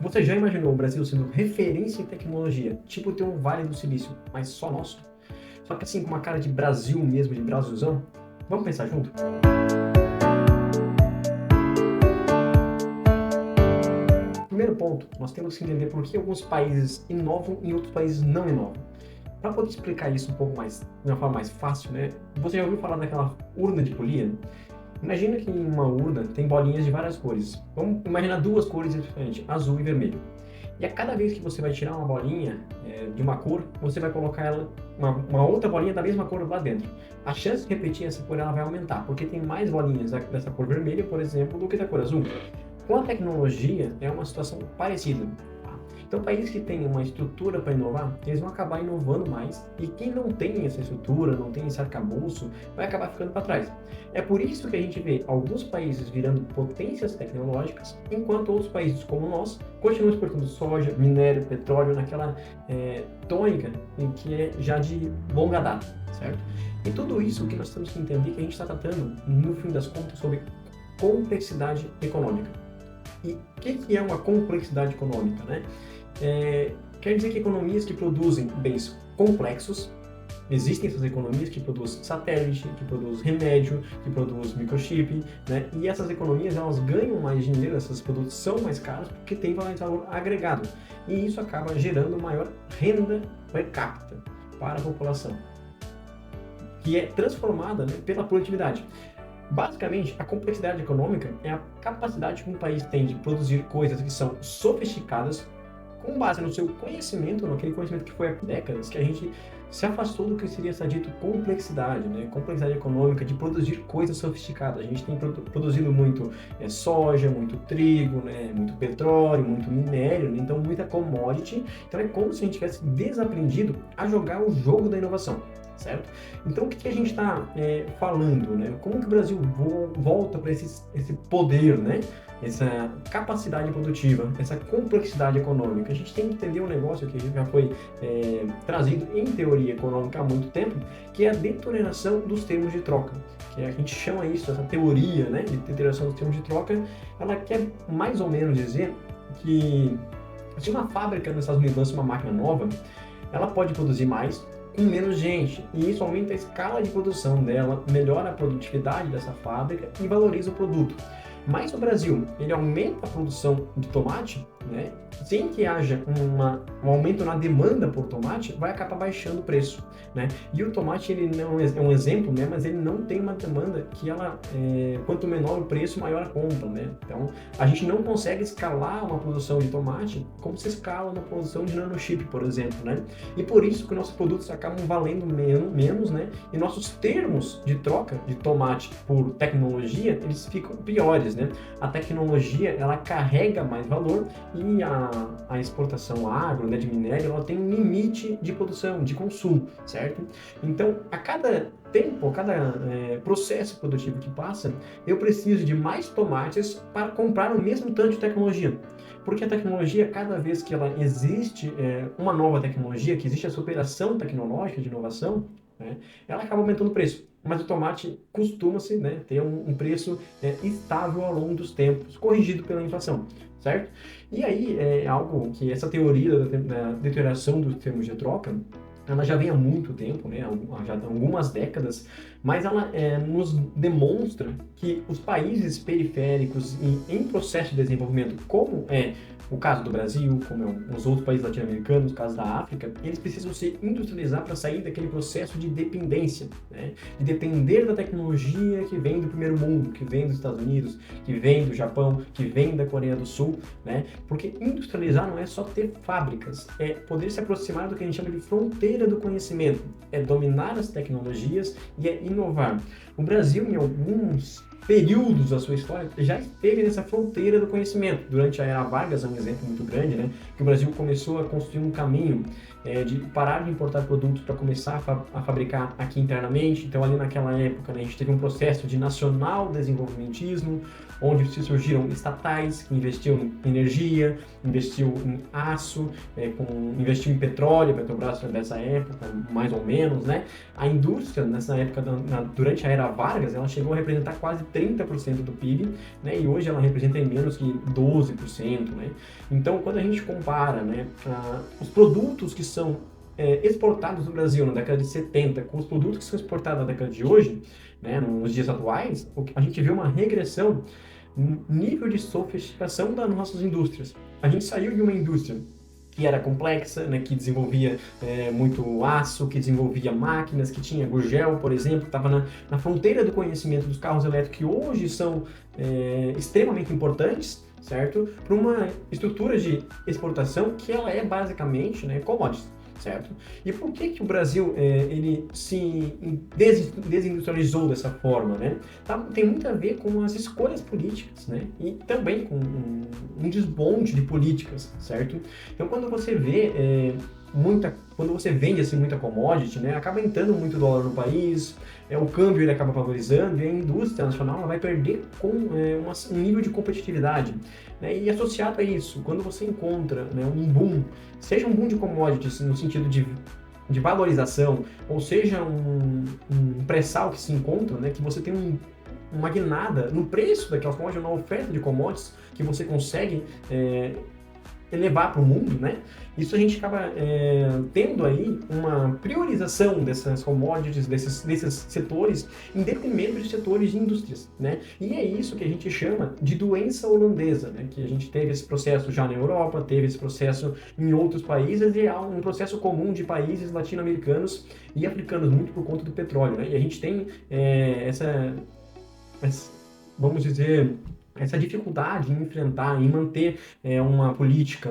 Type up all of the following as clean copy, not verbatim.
Você já imaginou o Brasil sendo referência em tecnologia, tipo ter um Vale do Silício, mas só nosso? Só que assim, com uma cara de Brasil mesmo, de Brasilzão? Vamos pensar junto? Primeiro ponto, nós temos que entender por que alguns países inovam e outros países não inovam. Para poder explicar isso um pouco mais, de uma forma mais fácil, né? Você já ouviu falar daquela urna de polia? Imagina que em uma urna tem bolinhas de várias cores. Vamos imaginar duas cores diferentes, azul e vermelho. E a cada vez que você vai tirar uma bolinha de uma cor, você vai colocar ela, uma outra bolinha da mesma cor lá dentro. A chance de repetir essa cor ela vai aumentar, porque tem mais bolinhas dessa cor vermelha, por exemplo, do que da cor azul. Com a tecnologia, é uma situação parecida. Tá? Então, países que têm uma estrutura para inovar, eles vão acabar inovando mais, e quem não tem essa estrutura, não tem esse arcabouço, vai acabar ficando para trás. É por isso que a gente vê alguns países virando potências tecnológicas, enquanto outros países, como nós, continuam exportando soja, minério, petróleo, naquela tônica que é já de longa data, certo? E tudo isso que nós temos que entender que a gente está tratando, no fim das contas, sobre complexidade econômica. E o que é uma complexidade econômica, né? Quer dizer que economias que produzem bens complexos, existem essas economias que produzem satélite, que produzem remédio, que produzem microchip, né? E essas economias elas ganham mais dinheiro, esses produtos são mais caros porque tem valor agregado. E isso acaba gerando maior renda per capita para a população, que é transformada, né, pela produtividade. Basicamente, a complexidade econômica é a capacidade que um país tem de produzir coisas que são sofisticadas com base no seu conhecimento, naquele conhecimento que foi há décadas, que a gente se afastou do que seria essa dito complexidade, né? Complexidade econômica de produzir coisas sofisticadas. A gente tem produzido muito soja, muito trigo, né? Muito petróleo, muito minério, né? Então muita commodity. Então é como se a gente tivesse desaprendido a jogar o jogo da inovação. Certo? Então, o que a gente está falando, né? Como que o Brasil volta para esse poder, né? Essa capacidade produtiva, essa complexidade econômica? A gente tem que entender um negócio que já foi trazido em teoria econômica há muito tempo, que é a deterioração dos termos de troca. Que a gente chama isso, essa teoria, né, de deterioração dos termos de troca, ela quer mais ou menos dizer que se uma fábrica nos Estados Unidos lança uma máquina nova, ela pode produzir mais, com menos gente, e isso aumenta a escala de produção dela, melhora a produtividade dessa fábrica e valoriza o produto. Mas o Brasil, ele aumenta a produção de tomate, né? Sem que haja um aumento na demanda por tomate, vai acabar baixando o preço, né? E o tomate, ele não é um exemplo, né? Mas ele não tem uma demanda que ela, quanto menor o preço, maior a compra, né? Então, a gente não consegue escalar uma produção de tomate como se escala uma produção de nanochip, por exemplo, né? E por isso que nossos produtos acabam valendo menos, né? E nossos termos de troca de tomate por tecnologia, eles ficam piores, né? A tecnologia, ela carrega mais valor e a exportação agro, né, de minério, ela tem um limite de produção, de consumo, certo? Então, a cada tempo, a cada processo produtivo que passa, eu preciso de mais tomates para comprar o mesmo tanto de tecnologia. Porque a tecnologia, cada vez que ela existe, uma nova tecnologia, que existe a superação tecnológica de inovação, né, ela acaba aumentando o preço. Mas o tomate costuma-se, né, ter um preço estável ao longo dos tempos, corrigido pela inflação, certo? E aí é algo que essa teoria da deterioração dos termos de troca, ela já vem há muito tempo, né, já há algumas décadas, mas ela nos demonstra que os países periféricos e em processo de desenvolvimento, como é o caso do Brasil, como é os outros países latino-americanos, o caso da África, eles precisam se industrializar para sair daquele processo de dependência, né? De depender da tecnologia que vem do primeiro mundo, que vem dos Estados Unidos, que vem do Japão, que vem da Coreia do Sul, né? Porque industrializar não é só ter fábricas, é poder se aproximar do que a gente chama de fronteira do conhecimento, é dominar as tecnologias e é inovar. O Brasil, em alguns períodos da sua história, já esteve nessa fronteira do conhecimento. Durante a Era Vargas, é um exemplo muito grande, né? Que o Brasil começou a construir um caminho de parar de importar produtos para começar a fabricar aqui internamente. Então, ali naquela época, né, a gente teve um processo de nacional desenvolvimentismo, onde se surgiram estatais que investiam em energia, investiu em aço, investiu em petróleo, Petrobras dessa época, mais ou menos, né? A indústria, nessa época, durante a Era Vargas, ela chegou a representar quase 30% do PIB, né? E hoje ela representa em menos que 12%, né? Então, quando a gente compara, né, os produtos que são exportados do Brasil na década de 70 com os produtos que são exportados na década de hoje, né, nos dias atuais, a gente vê uma regressão no nível de sofisticação das nossas indústrias. A gente saiu de uma indústria que era complexa, né, que desenvolvia muito aço, que desenvolvia máquinas, que tinha gurgel, por exemplo, que estava na fronteira do conhecimento dos carros elétricos, que hoje são extremamente importantes, certo? Para uma estrutura de exportação que ela é basicamente, né, commodities. Certo? E por que o Brasil ele se desindustrializou dessa forma, né? Tem muito a ver com as escolhas políticas, né? E também com um desmonte de políticas, certo? Então, quando você vê quando você vende assim muita commodity, né, acaba entrando muito dólar no país, o câmbio ele acaba valorizando e a indústria nacional ela vai perder com um nível de competitividade, né, e associado a isso, quando você encontra, né, um boom, seja um boom de commodities no sentido de valorização, ou seja um pré-sal que se encontra, né, que você tem uma guinada no preço daquela commodity, na oferta de commodities que você consegue levar para o mundo, né? Isso a gente acaba tendo aí uma priorização dessas commodities, desses setores, em detrimento de setores de indústrias, né? E é isso que a gente chama de doença holandesa, né? Que a gente teve esse processo já na Europa, teve esse processo em outros países, e é um processo comum de países latino-americanos e africanos, muito por conta do petróleo, né? E a gente tem vamos dizer, essa dificuldade em enfrentar, em manter uma política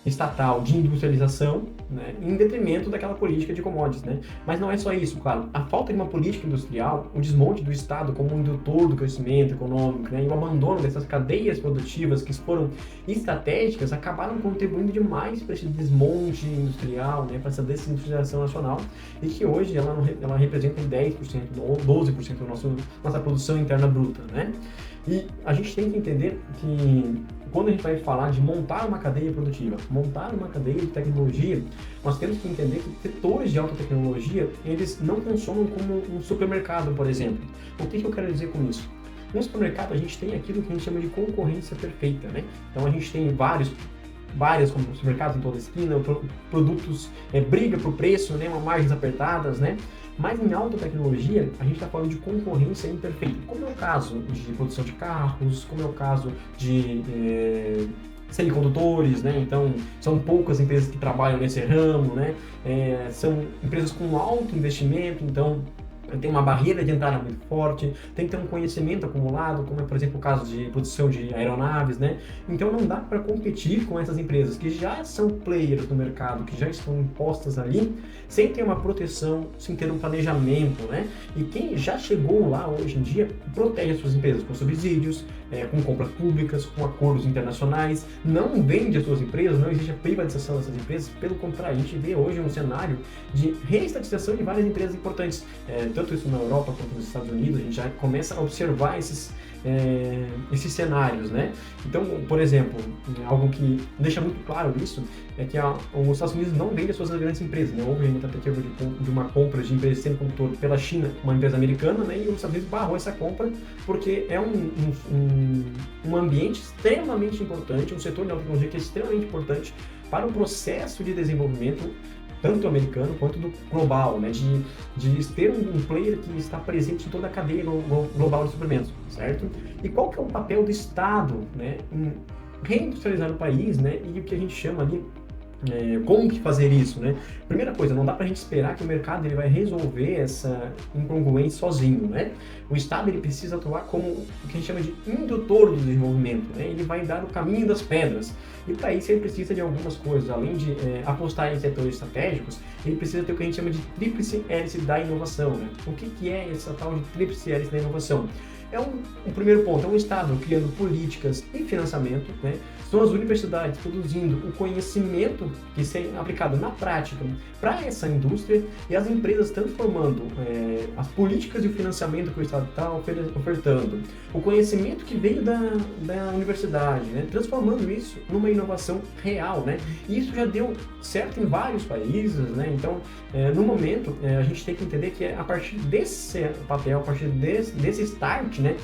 estatal de industrialização, né, em detrimento daquela política de commodities, né? Mas não é só isso, claro. A falta de uma política industrial, o desmonte do Estado como um indutor do crescimento econômico, né, e o abandono dessas cadeias produtivas que foram estratégicas, acabaram contribuindo demais para esse desmonte industrial, né, para essa desindustrialização nacional, e que hoje ela representa 10% ou 12% da nossa produção interna bruta, né? E a gente tem que entender que quando a gente vai falar de montar uma cadeia produtiva, montar uma cadeia de tecnologia, nós temos que entender que setores de alta tecnologia, eles não funcionam como um supermercado, por exemplo. O que eu quero dizer com isso? No supermercado, a gente tem aquilo que a gente chama de concorrência perfeita, né? Então, a gente tem vários como supermercados em toda a esquina, produtos, briga por preço, né? Margens apertadas, né? Mas em alta tecnologia, a gente está falando de concorrência imperfeita, como é o caso de produção de carros, como é o caso de semicondutores, né? Então, são poucas empresas que trabalham nesse ramo, né? São empresas com alto investimento, então tem uma barreira de entrada muito forte, tem que ter um conhecimento acumulado, como é, por exemplo, o caso de produção de aeronaves, né? Então não dá para competir com essas empresas que já são players no mercado, que já estão impostas ali, sem ter uma proteção, sem ter um planejamento, né? E quem já chegou lá hoje em dia protege as suas empresas com subsídios, com compras públicas, com acordos internacionais, não vende as suas empresas, não existe a privatização dessas empresas, pelo contrário, a gente vê hoje um cenário de reestatização de várias empresas importantes, tanto isso na Europa quanto nos Estados Unidos, a gente já começa a observar esses cenários, né? Então, por exemplo, algo que deixa muito claro isso é que os Estados Unidos não vendem as suas grandes empresas, né? Houve uma tentativa de uma compra de empresa de semicondutor pela China, uma empresa americana, né? E os Estados Unidos barrou essa compra porque é um ambiente extremamente importante, um setor de alta tecnologia que é extremamente importante para o processo de desenvolvimento tanto americano quanto do global, né? De ter um player que está presente em toda a cadeia global de suprimentos, certo? E qual que é o papel do Estado, né, em reindustrializar o país, né? E o que a gente chama ali, como que fazer isso, né? Primeira coisa, não dá pra gente esperar que o mercado ele vai resolver essa incongruência sozinho, né? O Estado ele precisa atuar como o que a gente chama de indutor do desenvolvimento, né? Ele vai dar o caminho das pedras. E para isso ele precisa de algumas coisas, além de apostar em setores estratégicos, ele precisa ter o que a gente chama de tríplice hélice da inovação, né? O que é essa tal de tríplice hélice da inovação? O primeiro ponto é um Estado criando políticas e financiamento, né? São as universidades produzindo o conhecimento que será aplicado na prática para essa indústria e as empresas transformando as políticas e o financiamento que o Estado está ofertando, o conhecimento que veio da universidade, né? Transformando isso numa inovação real, né? E isso já deu certo em vários países, né? Então, no momento, a gente tem que entender que é a partir desse papel, a partir desse start, né,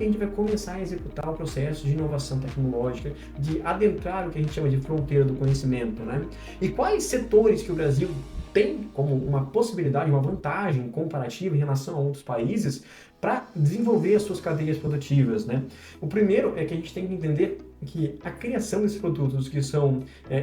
que a gente vai começar a executar o processo de inovação tecnológica, de adentrar o que a gente chama de fronteira do conhecimento, né? E quais setores que o Brasil tem como uma possibilidade, uma vantagem comparativa em relação a outros países para desenvolver as suas cadeias produtivas, né? O primeiro é que a gente tem que entender que a criação desses produtos que são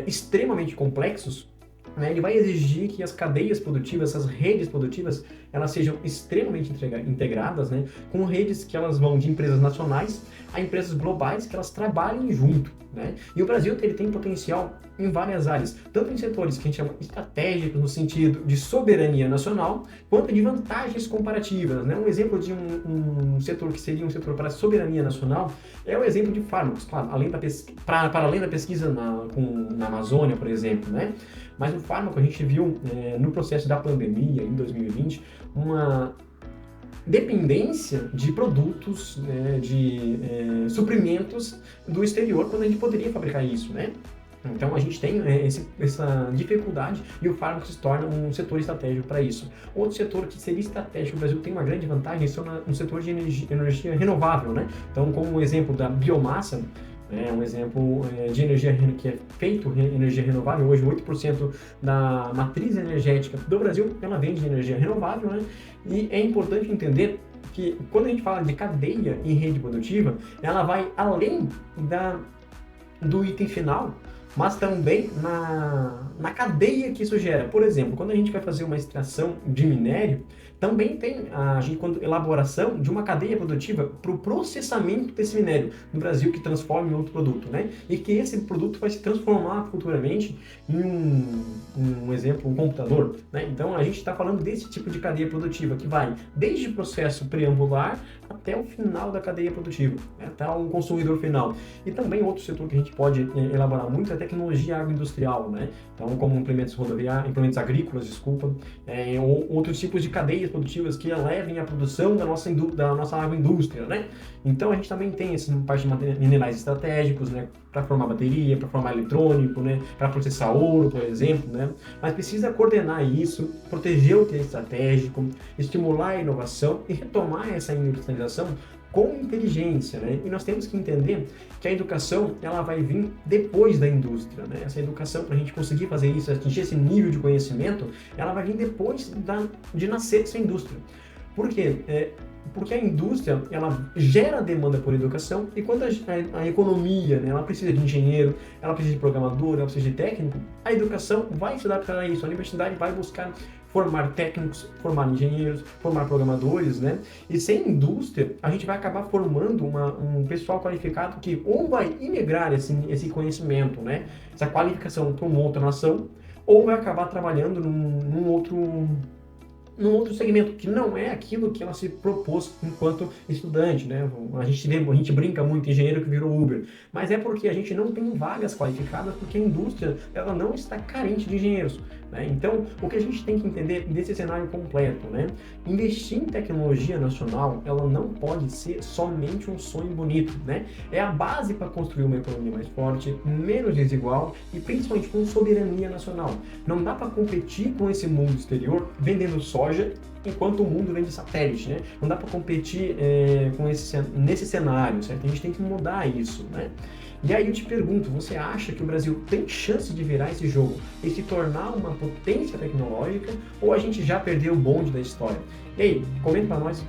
extremamente complexos, né, ele vai exigir que as cadeias produtivas, essas redes produtivas, elas sejam extremamente integradas, né, com redes que elas vão de empresas nacionais a empresas globais que elas trabalhem junto, né? E o Brasil ele tem potencial em várias áreas, tanto em setores que a gente chama estratégicos no sentido de soberania nacional, quanto de vantagens comparativas, né? Um exemplo de um setor que seria um setor para soberania nacional é o exemplo de fármacos, claro, para além da pesquisa na Amazônia, por exemplo, né? Mas no fármaco a gente viu no processo da pandemia em 2020 uma dependência de produtos, né, de suprimentos do exterior quando a gente poderia fabricar isso, né? Então a gente tem essa dificuldade e o fármaco se torna um setor estratégico para isso. Outro setor que seria estratégico, o Brasil tem uma grande vantagem, é no setor de energia renovável, né? Então, como o exemplo da biomassa, um exemplo de energia que é feito energia renovável, hoje 8% da matriz energética do Brasil, ela vem de energia renovável, né? E é importante entender que quando a gente fala de cadeia em rede produtiva, ela vai além do item final, mas também na cadeia que isso gera. Por exemplo, quando a gente vai fazer uma extração de minério, também tem quando elaboração de uma cadeia produtiva para o processamento desse minério no Brasil que transforma em outro produto, né? E que esse produto vai se transformar futuramente em um exemplo, um computador, né? Então a gente está falando desse tipo de cadeia produtiva que vai desde o processo preambular até o final da cadeia produtiva, né? Até o consumidor final. E também outro setor que a gente pode elaborar muito é a tecnologia agroindustrial, né? Então, como implementos agrícolas, ou outros tipos de cadeias produtivas que elevem a produção da nossa agroindústria, né? Então, a gente também tem essa parte de minerais estratégicos, né? Para formar bateria, para formar eletrônico, né? Para processar ouro, por exemplo, né? Mas precisa coordenar isso, proteger o que é estratégico, estimular a inovação e retomar essa industrialização com inteligência, né? E nós temos que entender que a educação ela vai vir depois da indústria, né? Essa educação, para a gente conseguir fazer isso, atingir esse nível de conhecimento, ela vai vir depois de nascer essa indústria. Por quê? Porque a indústria ela gera demanda por educação e quando a economia, né, ela precisa de engenheiro, ela precisa de programador, ela precisa de técnico, a educação vai se adaptar a isso. A universidade vai buscar formar técnicos, formar engenheiros, formar programadores, né? E sem indústria, a gente vai acabar formando um pessoal qualificado que ou vai imigrar esse conhecimento, né? Essa qualificação para uma outra nação, ou vai acabar trabalhando num outro segmento, que não é aquilo que ela se propôs enquanto estudante, né? A gente brinca muito, engenheiro que virou Uber, mas é porque a gente não tem vagas qualificadas, porque a indústria ela não está carente de engenheiros, né? Então, o que a gente tem que entender desse cenário completo, né? Investir em tecnologia nacional, ela não pode ser somente um sonho bonito, né? É a base para construir uma economia mais forte, menos desigual e principalmente com soberania nacional. Não dá para competir com esse mundo exterior vendendo soja enquanto o mundo vem de satélite, né? Não dá para competir nesse cenário, certo? A gente tem que mudar isso, né? E aí eu te pergunto, você acha que o Brasil tem chance de virar esse jogo e se tornar uma potência tecnológica ou a gente já perdeu o bonde da história? E aí, comenta para nós.